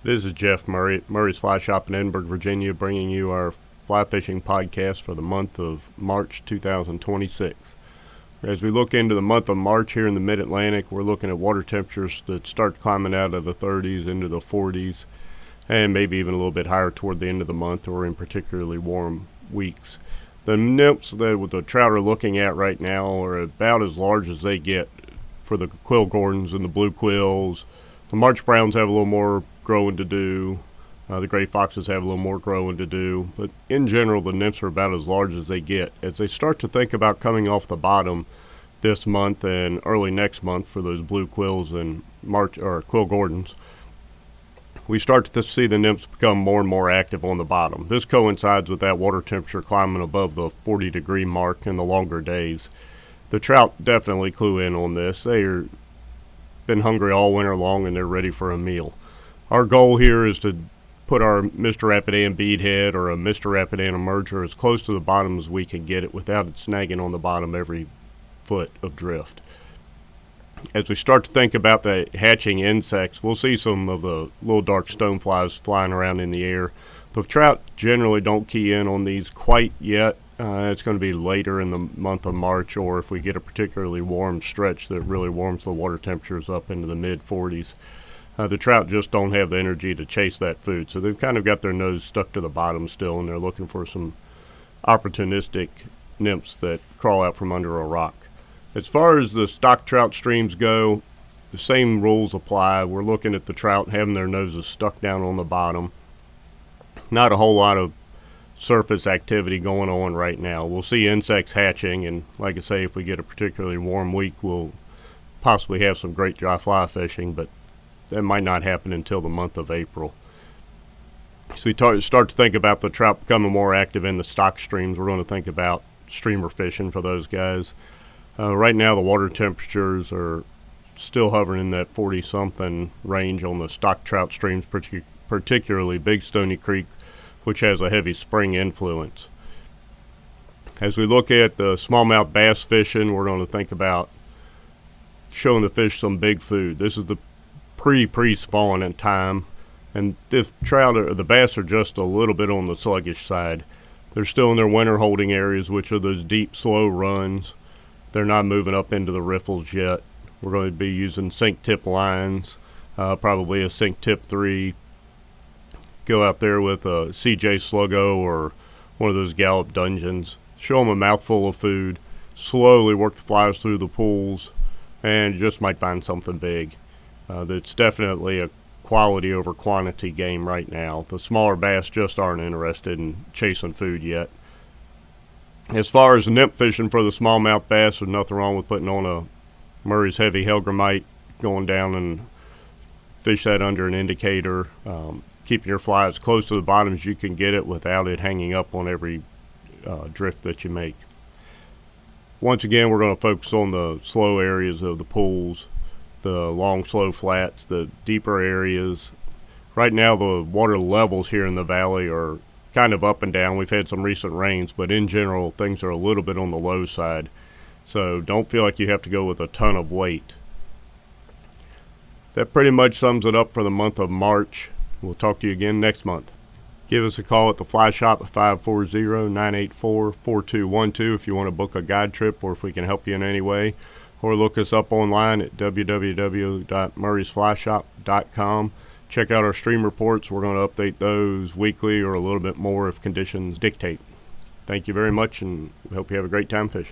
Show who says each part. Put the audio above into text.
Speaker 1: This is Jeff Murray at Murray's Fly Shop in Edinburgh, Virginia, bringing you our fly fishing podcast for the month of March 2026. As we look into the month of March here in the Mid-Atlantic, we're looking at water temperatures that start climbing out of the 30s into the 40s, and maybe even a little bit higher toward the end of the month or in particularly warm weeks. The nymphs that the trout are looking at right now are about as large as they get for the quill gordons and the blue quills. The March browns have a little more growing to do. The gray foxes have a little more growing to do. But in general, the nymphs are about as large as they get. As they start to think about coming off the bottom this month and early next month for those blue quills and March or quill gordons, we start to see the nymphs become more and more active on the bottom. This coincides with that water temperature climbing above the 40-degree mark in the longer days. The trout definitely clue in on this. They're been hungry all winter long and they're ready for a meal. Our goal here is to put our Mr. Rapidan beadhead or a Mr. Rapidan emerger as close to the bottom as we can get it without it snagging on the bottom every foot of drift. As we start to think about the hatching insects, we'll see some of the little dark stoneflies flying around in the air. The trout generally don't key in on these quite yet. It's going to be later in the month of March, or if we get a particularly warm stretch that really warms the water temperatures up into the mid-40s. The trout just don't have the energy to chase that food, so they've kind of got their nose stuck to the bottom still, and they're looking for some opportunistic nymphs that crawl out from under a rock. As far as the stock trout streams go, the same rules apply. We're looking at the trout having their noses stuck down on the bottom. Not a whole lot of surface activity going on right now. We'll see insects hatching, and like I say, if we get a particularly warm week, we'll possibly have some great dry fly fishing, but that might not happen until the month of April. So we start to think about the trout becoming more active in the stock streams. We're going to think about streamer fishing for those guys. Right now the water temperatures are still hovering in that 40-something range on the stock trout streams, particularly Big Stony Creek, which has a heavy spring influence. As we look at the smallmouth bass fishing, we're going to think about showing the fish some big food. This is the pre-spawn in time, and this trout or the bass are just a little bit on the sluggish side. They're still in their winter holding areas, which are those deep, slow runs. They're not moving up into the riffles yet. We're going to be using sink tip lines, probably a sink tip 3. Go out there with a CJ Sluggo or one of those Gallup Dungeons. Show them a mouthful of food. Slowly work the flies through the pools, and you just might find something big. That's definitely a quality over quantity game right now. The smaller bass just aren't interested in chasing food yet. As far as nymph fishing for the smallmouth bass, there's nothing wrong with putting on a Murray's Heavy Helgramite, going down and fish that under an indicator. Keeping your fly as close to the bottom as you can get it without it hanging up on every drift that you make. Once again, we're going to focus on the slow areas of the pools, the long, slow flats, the deeper areas. Right now, the water levels here in the valley are kind of up and down. We've had some recent rains, but in general, things are a little bit on the low side. So don't feel like you have to go with a ton of weight. That pretty much sums it up for the month of March. We'll talk to you again next month. Give us a call at the Fly Shop at 540-984-4212 if you want to book a guide trip or if we can help you in any way. Or look us up online at www.murraysflyshop.com. Check out our stream reports. We're going to update those weekly or a little bit more if conditions dictate. Thank you very much, and we hope you have a great time fishing.